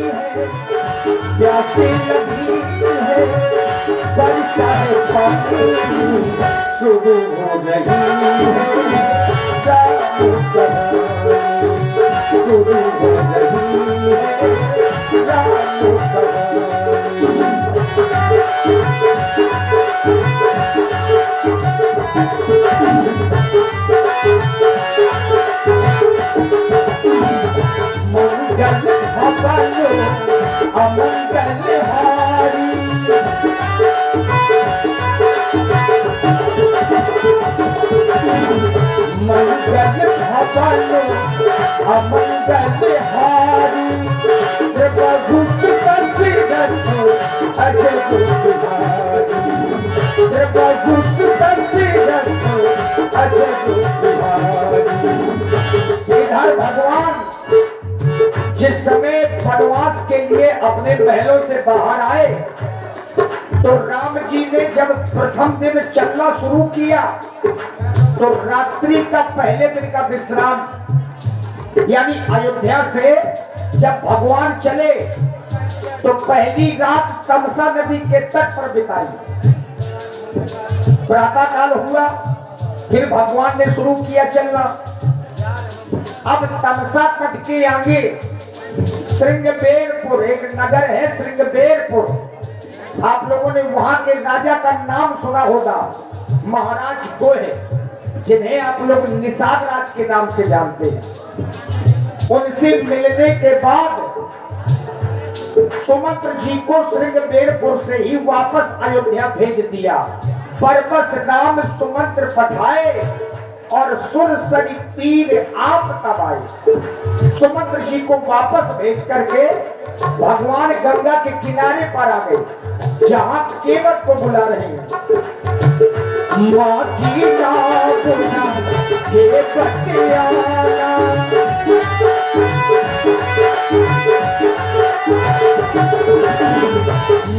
है, प्यासे लगी है, वर्षा है पानी शुरू हो रही है, राम कहानी शुरू हो रही है, राम कहानी। मंगल भवन अमंगल हारी, मंगल भवन अमंगल हारी, प्रभु दशरथ अजब बिहारी, प्रभु दशरथ अजब बिहारी। इधर भगवान जिस समय वनवास के लिए अपने महलों से बाहर आए तो राम जी ने जब प्रथम दिन चलना शुरू किया तो रात्रि का पहले दिन का विश्राम यानी अयोध्या से जब भगवान चले तो पहली रात तमसा नदी के तट पर बिताई। प्रातः काल हुआ, फिर भगवान ने शुरू किया चलना। अब तमसा तट के आगे श्रृंगबेरपुर एक नगर है, श्रृंगबेरपुर। आप लोगों ने वहां के राजा का नाम सुना होगा, महाराज गोहे, जिन्हें आप लोग निषाद राज के नाम से जानते हैं। उनसे मिलने के बाद सुमंत्र जी को श्रृंगबेरपुर से ही वापस अयोध्या भेज दिया। परबस राम सुमंत्र पठाए और सुरसरी तीर आप तब आए। सुमंत्र जी को वापस भेज करके भगवान गंगा के किनारे पर आ गए जहां केवट को बुला रहे हैं। माँ की नापुना केवट आना,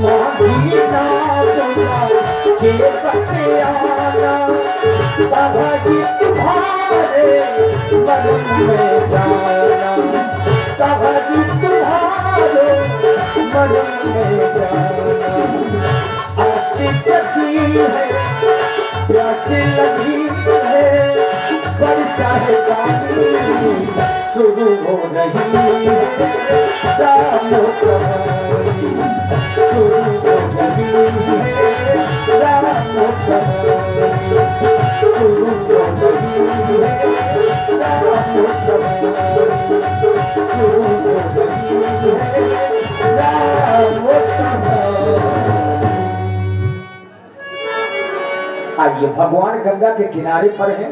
माँ की नापुना केवट आना, तभी तुम्हारे मन में जाना, तभी तुम्हारे मन में जाना। आशिक की है, प्यास लगी है, वर्षा है पानी शुरू हो रही है, राम कहानी शुरू हो रही है, राम कहानी शुरू हो रही है, राम कहानी शुरू हो रही है, राम कहानी। आइए, भगवान गंगा के किनारे पर हैं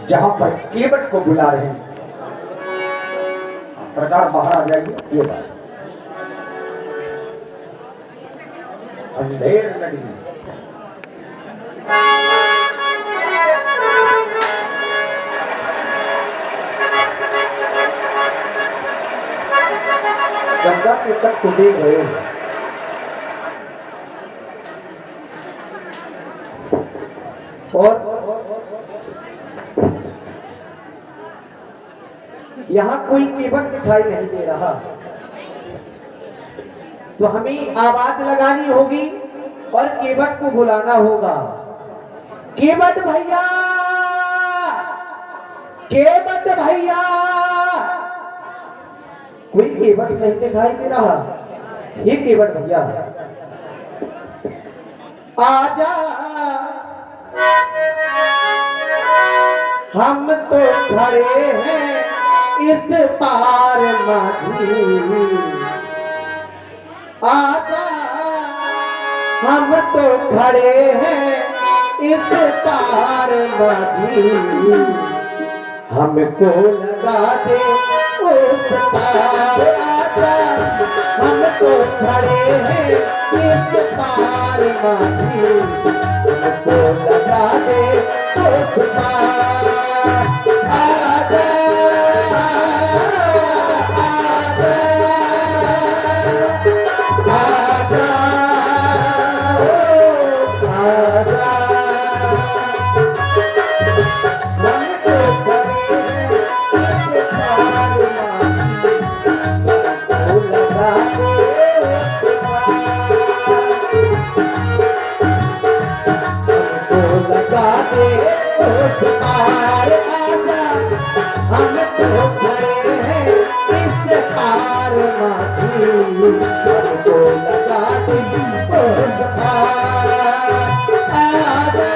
जहां पर केवट को बुला रहे हैं। सरकार बाहर आ जाइए। ये बात अंधेर नदी, गंगा के तट को देख रहे हैं। और यहां कोई केवट दिखाई नहीं दे रहा, तो हमें आवाज लगानी होगी और केवट को बुलाना होगा। केवट भैया, केवट भैया। कोई केवट नहीं दिखाई दे रहा। ये केवट भैया आजा, हम तो खड़े हैं इस पार माझी, आजा हम तो खड़े हैं इस पार माझी, हमको लगा दे उस पार। आजा हम तो खड़े हैं इस पार माझी, हमको लगा दे उस पार। आजा लगा दे उस पार आजा, हम तो खड़े हैं इस पार माझी, हमको लगा दे उस पार आजा,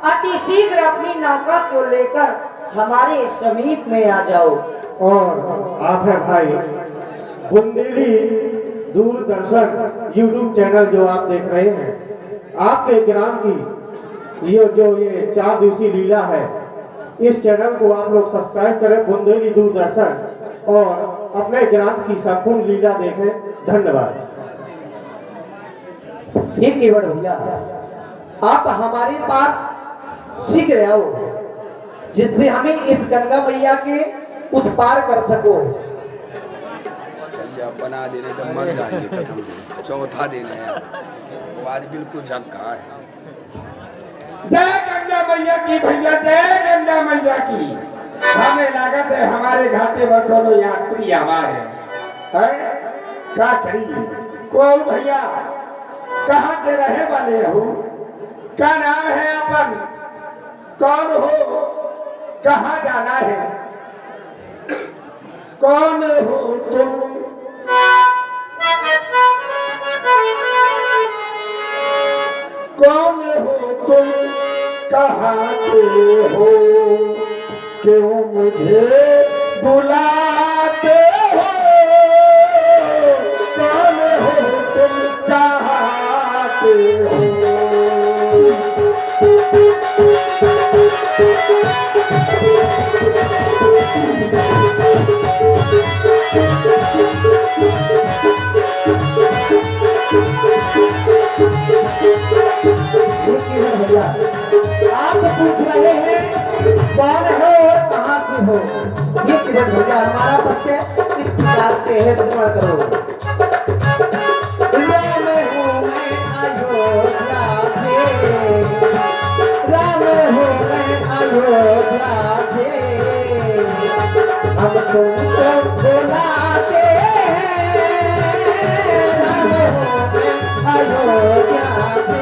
अति शीघ्र अपनी नौका को लेकर हमारे समीप में आ जाओ। और आप है भाई बुंदेली दूरदर्शन यूट्यूब चैनल जो आप देख रहे हैं, आपके ग्राम की ये 4 दिवसीय लीला है, इस चैनल को आप लोग सब्सक्राइब करें, बुंदेली दूरदर्शन, और अपने ग्राम की संपूर्ण लीला देखें। धन्यवाद। हे केवट भैया, आप हमारे पास शीघ्र आओ, जिससे हमें इस गंगा मैया के उस पार कर सको। जब बना देने तो मर जाएंगे कसम से। चौथा दिन है, आज बिल्कुल झक्का है। जय गंगा मैया की भैया, जय गंगा मैया की। हमें लागत है हमारे घाटे में कोनो यात्री हमारे है, क्या करी कौन भैया, कहाँ के रहे वाले हो, क्या नाम है अपन, कौन हो, कहाँ जाना है, कौन हो तुम, कौन हो तुम, कहाँ के हो, क्यों मुझे बुलाते हो, कौन हो तुम, कहाँ के हो। भैया, आप पूछ रहे हैं कौन हो और कहाँ से हो। ये केवट भैया, हमारा पक्ष इस प्रकार से है, सुना करो। राम हूँ मैं अयोध्या से, राम हूँ मैं अयोध्या से, हम तुमको बुलाते हैं, राम हूँ मैं अयोध्या से।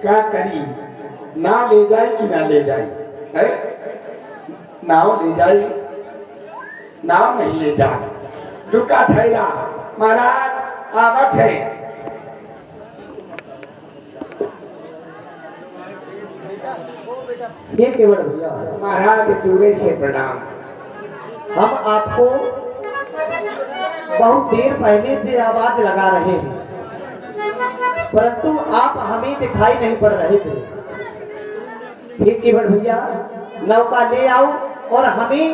क्या करी, ना ले जाए कि ना ले जाए है, नाव ले जाए, नाव नहीं ले जाए, रुका ठहरा महाराज आवत है। ये केवट भैया, महाराज दूरे से प्रणाम। हम आपको बहुत देर पहले से आवाज लगा रहे हैं, परंतु आप हमें दिखाई नहीं पड़ रहे थे। फिर केवट भैया, नौका ले आओ और हमें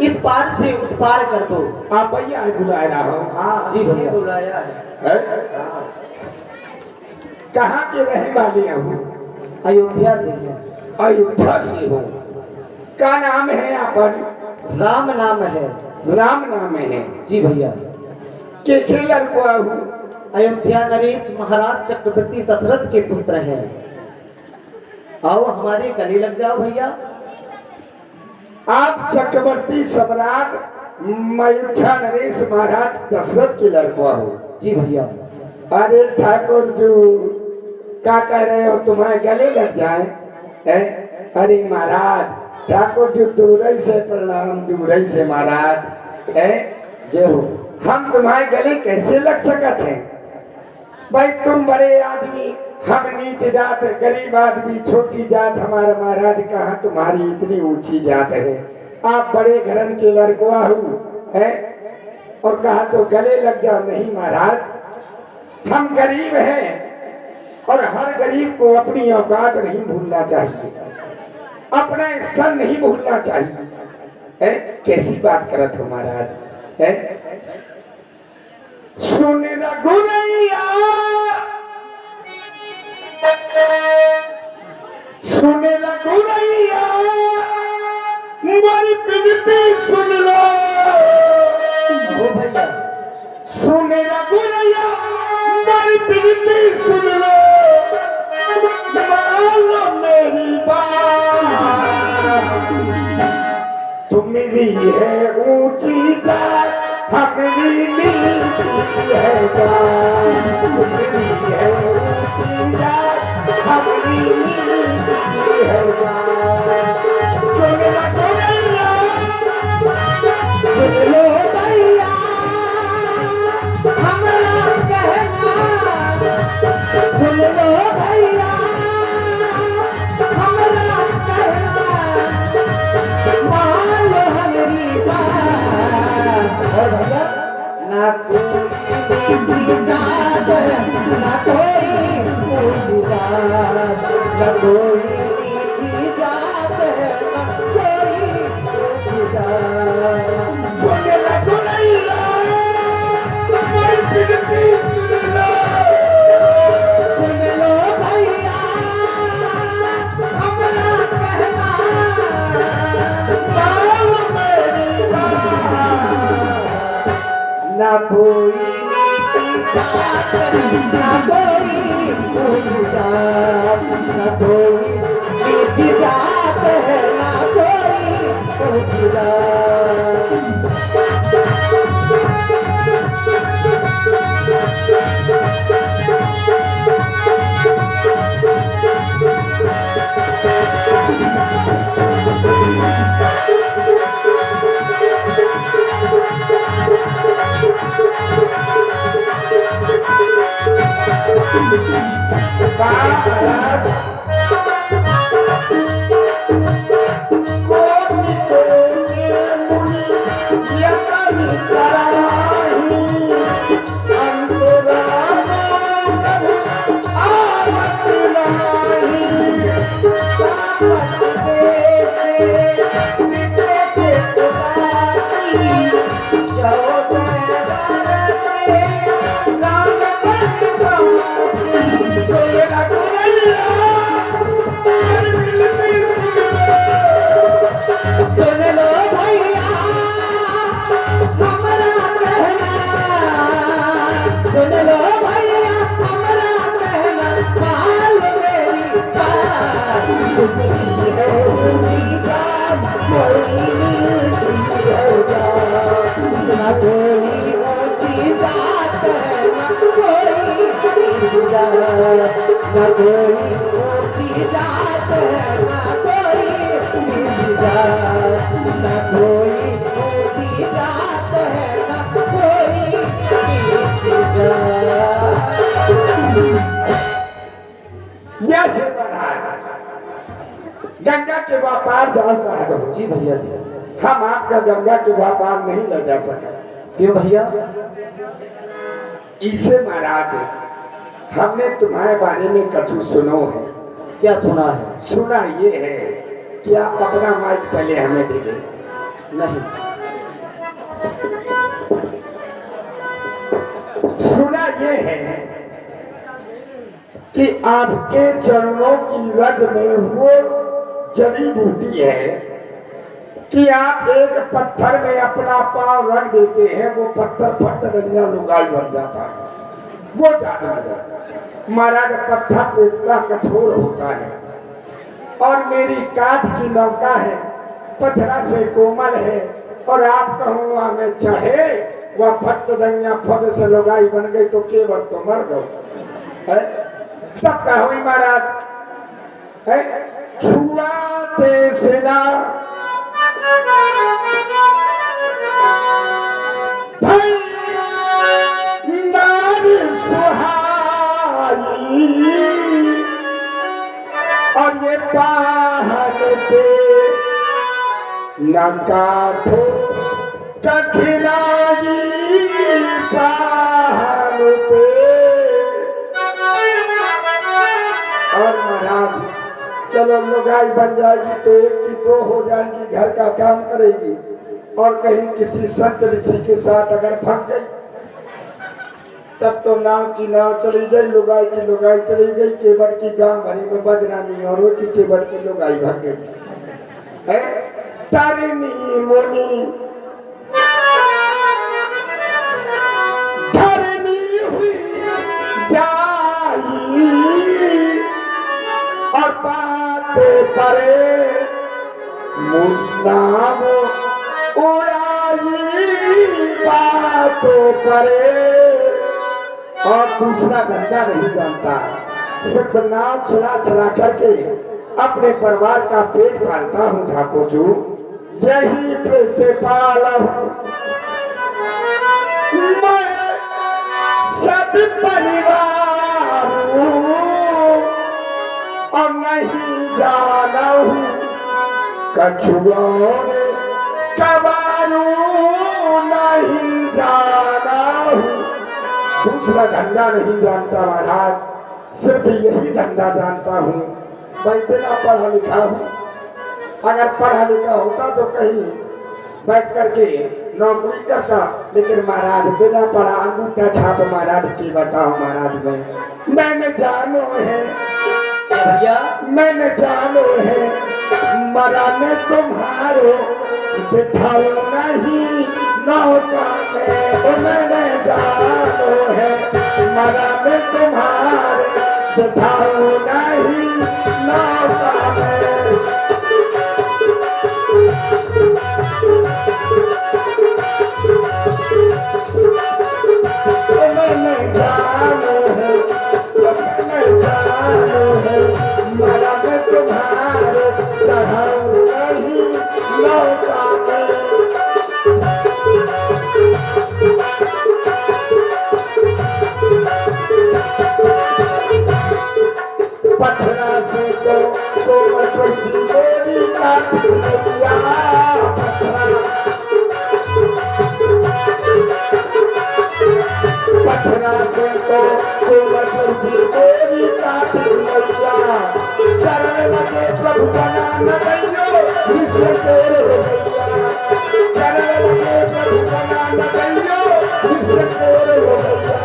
इस पार से उस पार कर दो। आप भैया बुलाया रहा हो। हाँ जी भैया, बुलाया है। कहाँ के रहने वाले हो? अयोध्या से है। अयोध्या से हो। क्या नाम है अपन? राम नाम है। राम नाम है जी भैया। के खेलर को हूँ? अयोध्या नरेश महाराज चक्रवर्ती दशरथ के पुत्र हैं। आओ हमारे गले लग जाओ भैया। आप चक्रवर्ती सम्राट अयोध्या नरेश महाराज दशरथ के लड़का हो? जी भैया। अरे ठाकुर जी, क्या कह रहे हो, तुम्हारे गले लग जाए? अरे महाराज ठाकुर जी, दूर से प्रणाम, दूर से महाराज। जय हो। हम तुम्हारे गले कैसे लग सकते हैं भाई? तुम बड़े आदमी, हम नीच जात, गरीब आदमी, छोटी जात। हमारा महाराज कहाँ तुम्हारी इतनी ऊंची जात है? आप बड़े घरन के लड़का हो है और कहा तो गले लग जाओ। नहीं महाराज, हम गरीब हैं, और हर गरीब को अपनी औकात नहीं भूलना चाहिए, अपना स्थल नहीं भूलना चाहिए। है कैसी बात करत हो महाराज है। सुन रघुरैया सुन रघुरैया मेरी विनती सुन लो। ओ भैया सुन रघुरैया मेरी विनती सुन लो, मान लो मेरी बात। तुम्हारी है ऊंची जात, हमारी नीची है जात। तुम्हारी है ऊंची जात, हमारी नीची है जात। सुन लो भैया, सुन लो भैया हमारा कहना। सुन लो भैया हमारा कहना, मान लो हमारी बात। और भैया ना कोई जात ना कोई ऊंची जात, ना कोई नीची जात ना कोई ऊंची जात। सुन रघुरैया मेरी विनती सुन लो। सुन लो भैया हमारा कहना, मान लो मेरी बात। ना कोई नीची जात ना कोई ऊंची जात, ना कोई नीची जात है ना कोई ऊंची जात। सुन लो भैया हमारा कहना, सुन लो भैया हमारा कहना, मान लो मेरी बात। तुम्हारी है ऊंची जात, कोई नीची है जात। ना कोई ऊंची जात है ना कोई नीची जात, ना कोई ऊंची जात है ना कोई नीची जात, ना कोई ऊंची जात है ना कोई नीची जात। यह से गंगा के व्यापार जान चाहते हो। जी भैया जी। हम आपका गंगा के व्यापार नहीं ले जा सके। क्यों भैया? इसे महाराज हमने तुम्हारे बारे में कछु सुनो है। क्या सुना है? सुना ये है कि आप अपना माइक पहले हमें दे दे। नहीं। सुना ये है कि आपके चरणों की रज में वो जड़ी बूटी है कि आप एक पत्थर में अपना पांव रख देते हैं, वो पत्थर फट गंगा लुगाई बन जाता है। वो जादू है महाराज। पत्थर तो इतना कठोर होता है और मेरी काठ की नौका है, पत्थरा से कोमल है, और आप कहूँगा मैं चढ़े वह फट गंगा फट से लुगाई बन गई तो केवल तो मर गए। तब कहो महाराज है छुआते सिला भाई नारी सुहाई, और ये पहाड़ पे न काठो कठिनाई, पहाड़ पे महाराज, चलो लुगाई बन जाएगी तो एक की दो हो जाएगी, घर का काम करेगी, और कहीं किसी संत ऋषि के साथ अगर भाग गई तब तो नाव की नाव चली गई, लुगाई की लुगाई चली गई, केवट की गांव भरी में बदनामी, और वो की केवट की लुगाई भाग गई है। तारिणी मुनि धरनी हुई जाई और बातें परे मुन्नाम उड़ाई, बातों परे। और दूसरा धंधा नहीं जानता, सिर्फ नाव चला चला करके अपने परिवार का पेट पालता हूँ ठाकुर जी, यही प्रतिपाल हूँ मैं सब परिवार और नहीं जाना हूँ कछुओं कबारू, नहीं जाना हूँ। दूसरा धंधा नहीं जानता महाराज, सिर्फ यही धंधा जानता हूँ। मैं बिना पढ़ा लिखा हूँ, अगर पढ़ा लिखा होता तो कहीं बैठ करके नौकरी करता, लेकिन महाराज बिना पढ़ा अंगूठा छाप महाराज की बताओ महाराज मैंने जानो है भैया, मैंने जानो है मरा में तुम्हारो बिठाओ नहीं नौका में, मैंने जानो है मरा में तुम्हारे बिठाओ नहीं नौका में। मैंने जानो है, मैंने जानो है मरा में तुम्हारे चढ़ाओ नहीं नौका में। पथरा से तो कोमल पंछी बोली काट लिया, पथरा से तो कोमल पंछी बोली काट लिया, चरण लगे प्रभु बना न गयो विश्व तोर हो गया, चरण लगे प्रभु बना न गयो विश्व तोर हो गया।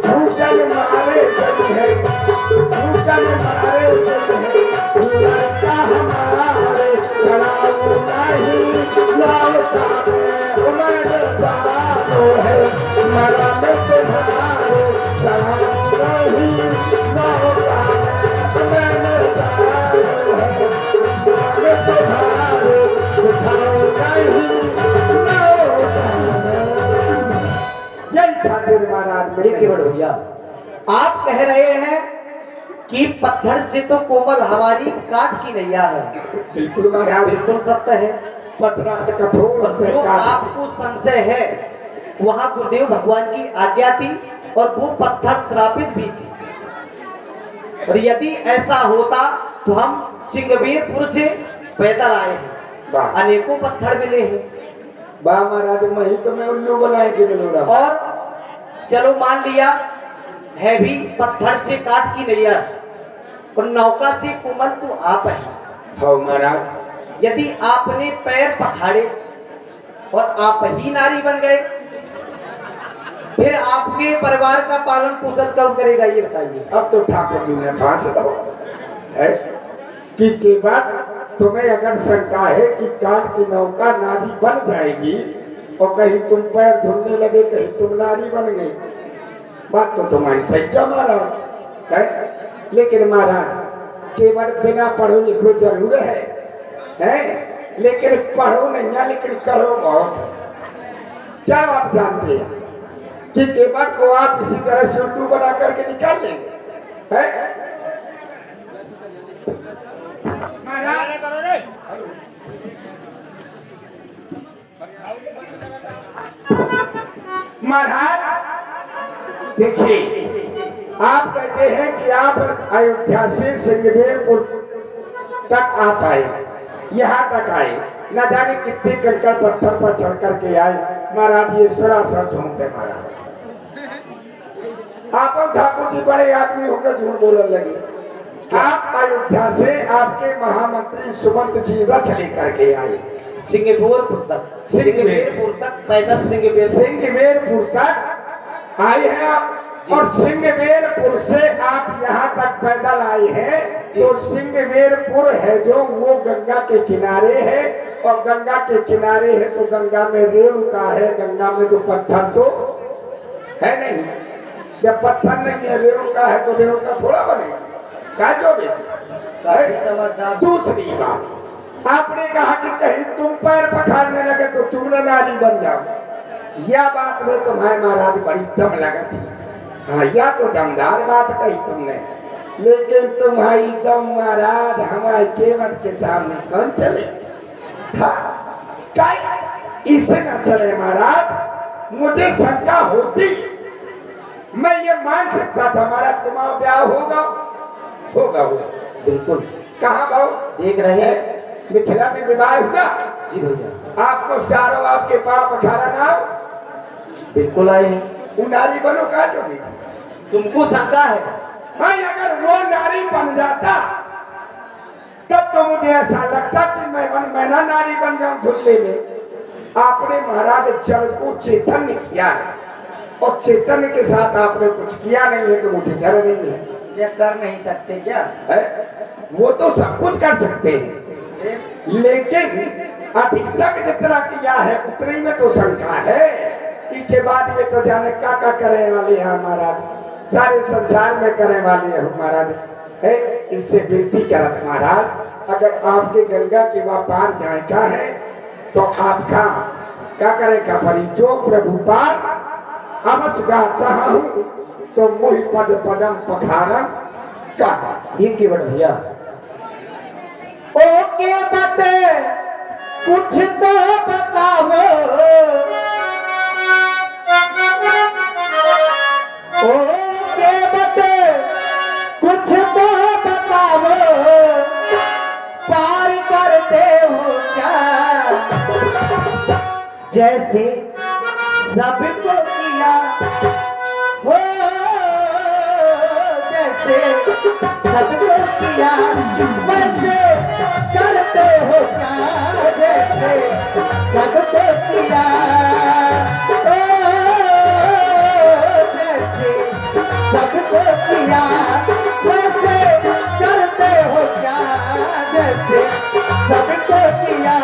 भूजन मारे जन है, भूजन मारे जन है, लड़का हमारे चढ़ाओ नहीं लौटा में, मैंने जानो है मरा में तुम्हारे चढ़ाओ नहीं लौटा में, मैंने जानो है मरा में तुम्हारे चढ़ाओ नहीं लौटा में। यही ठाकुर महाराज एक ही मेरे वर्ड भैया, आप कह रहे हैं कि पत्थर से तो कोमल हमारी काट की नैया है। बिल्कुल महाराज, बिल्कुल सत्य है। पथरा कठोर होते जो हैं। आपको संशय है, वहाँ गुरुदेव भगवान की आज्ञा थी और वो पत्थर श्रापित भी थी, और यदि ऐसा होता तो हम सिंगवीरपुर से पैदल आए हैं, वाह अनेकों पत्थर मिले हैं। वाह महाराज, मही तो मैं उल्लू बनाए के मिलूंगा। और चलो मान लिया है भी पत्थर से काट की नैया, और नौका से कोमल तो आप हैं। हाँ महाराज, यदि आपने पैर पखाड़े और आप ही नारी बन गए, फिर आपके परिवार का पालन पोषण कौन करेगा, ये बताइए। अब तो ठाकुर जी ने फांस दो है कि के बाद तुम्हें अगर शंका है कि काट की नौका नारी बन जाएगी और कहीं तुम पैर धुलने लगे, कहीं तुम नारी बन गई, बात तो तुम्हारी सही है महाराज है। लेकिन महाराज केवल बिना पढ़ो लिखो जरूर है, लेकिन पढ़ो नहीं है, लेकिन करो बहुत। क्या आप जानते हैं कि केवल को आप इसी तरह से उल्लू बना करके निकाल लेंगे है? महाराज देखिए, आप कहते हैं कि आप अयोध्या से सिंगवेरपुर तक आ पाए, यहाँ तक आए, न जाने कितने कंकड़ पत्थर पर चढ़ करके आए। महाराज ये सरासर झूठ है महाराज। आप ठाकुर जी बड़े आदमी होकर झूठ बोलने लगे आप अयोध्या से आपके महामंत्री सुमंत जी रथ लेकर के आए सिंगवेरपुर तक, सिंगवेरपुर तक पैदल सिंगवेरपुर तक आए हैं आप, और सिंगवेरपुर से आप यहाँ तक पैदल आए हैं। तो सिंगवेरपुर है जो वो गंगा के किनारे है, और गंगा के किनारे है तो गंगा में रेणुका है, गंगा में तो पत्थर तो है नहीं। जब पत्थर नहीं है, रेणुका है तो रेणुका थोड़ा बनेगी, क्या जो समझदार। दूसरी बात, आपने कहा कि कहीं तुम पैर पखारने लगे तो तुम नारी बन जाओ। यह बात में तुम्हारे महाराज बड़ी दम लगा थी। हाँ, या तो दमदार बात कही तुमने, लेकिन तुम्हारी दम महाराज हमारे केवट के सामने कौन चले। हाँ, इसे न चले महाराज। मुझे शंका होती, मैं ये मान सकता था हमारा तुम्हारा ब्याह होगा बिल्कुल। कहाँ भाव देख रहे हैं मिथिला में विवाह हुआ जी भैया, आपको चारों आपके पाँव पखारा ना हो, बिल्कुल आए हैं। वो नारी बनो का जो भी। तुमको शंका है? भाई अगर वो नारी बन जाता तब तो मुझे ऐसा लगता कि मैं ना नारी बन जाऊं धुल्ले में। आपने महाराज जल को चैतन्य किया है, और चैतन्य के साथ आपने कुछ किया नहीं है, तो मुझे डर नहीं है। ये कर नहीं सकते क्या है? वो तो सब कुछ कर सकते हैं, लेकिन अभी तक जितना किया है उतने में तो शंका है। इसके बाद में तो जाने क्या करने वाले हैं महाराज, सारे संसार में करने वाले हैं महाराज। है इससे विनती करत महाराज, अगर आपके गंगा के वहाँ पार जाए का है तो आपका क्या करेगा परी, जो प्रभु पार अवश्य गा चाहूं तो मुहि पद पदम पखारम कहा। ठीक के बड़ भैया। ओके बते कुछ तो बताओ, ओके बते कुछ तो बताओ, पार करते हो क्या जैसे सबको किया हो, जैसे सबको किया वैसे करते हो क्या, जैसे सबको किया ओ, जैसे सबको किया वैसे करते हो क्या, जैसे सबको किया।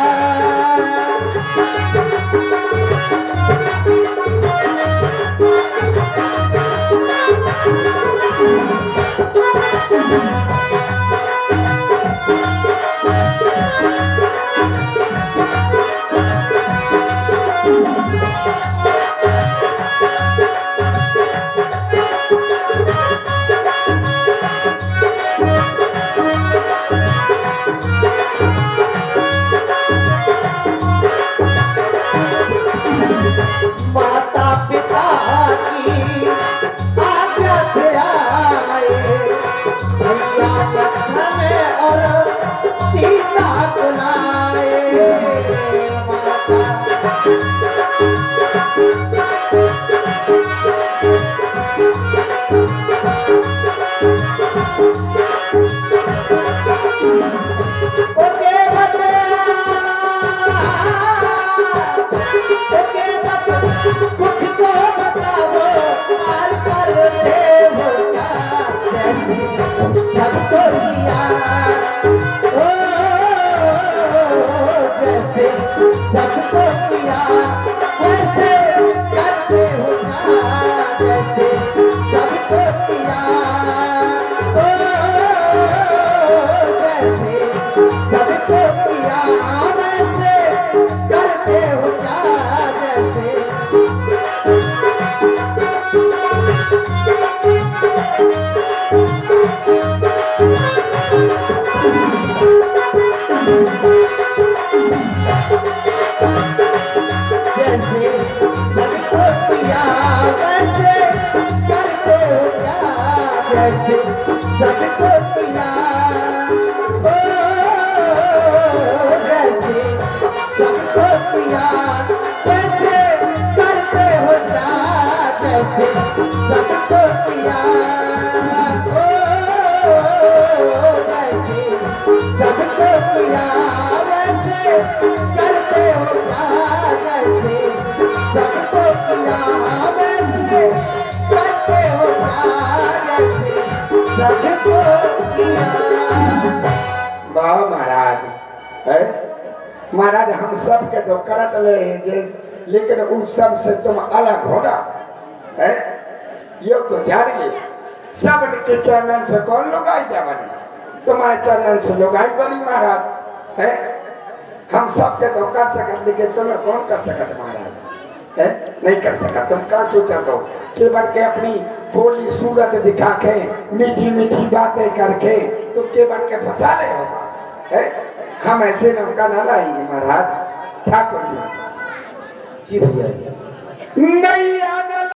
माता पिता की आज्ञा से आए भैया लखन और सीता को लाए। कुछ तो बताओ, पार करते हो क्या, जैसे सबको किया ओ, जैसे सबको किया वैसे करते हो क्या, जैसे सबको किया ओ, जैसे सबको किया वैसे करते हो क्या, जैसे जैसे सबको किया वैसे करते हो क्या, जैसे सबको किया ओ, जैसे सबको किया वैसे करते हो क्या, जैसे सबको किया ओ, जैसे सबको किया वैसे करते हो क्या जैसे सबको किया वैसे करते हो क्या जैसे सबको किया। वाह महाराज है महाराज, हम सब के तो करत ले जे, लेकिन उस सब से तुम अलग होना है, ये तो जान ले। सब के चरणन से कौन लुगाई जा बनी, तुम्हारे चरणन से लुगाई बनी महाराज है। हम सब के तो कर सकत, लेकिन तुम्हें कौन कर सकत महाराज है, नहीं कर सकत। तुम क्या सोचा तो केवल के अपनी बोली सूरत दिखा के मीठी मीठी बातें करके तुम केवल के फंसा ले हो है। हम ऐसे नौका न लाएंगे महाराज। ठाकुर जी जी भैया नहीं आने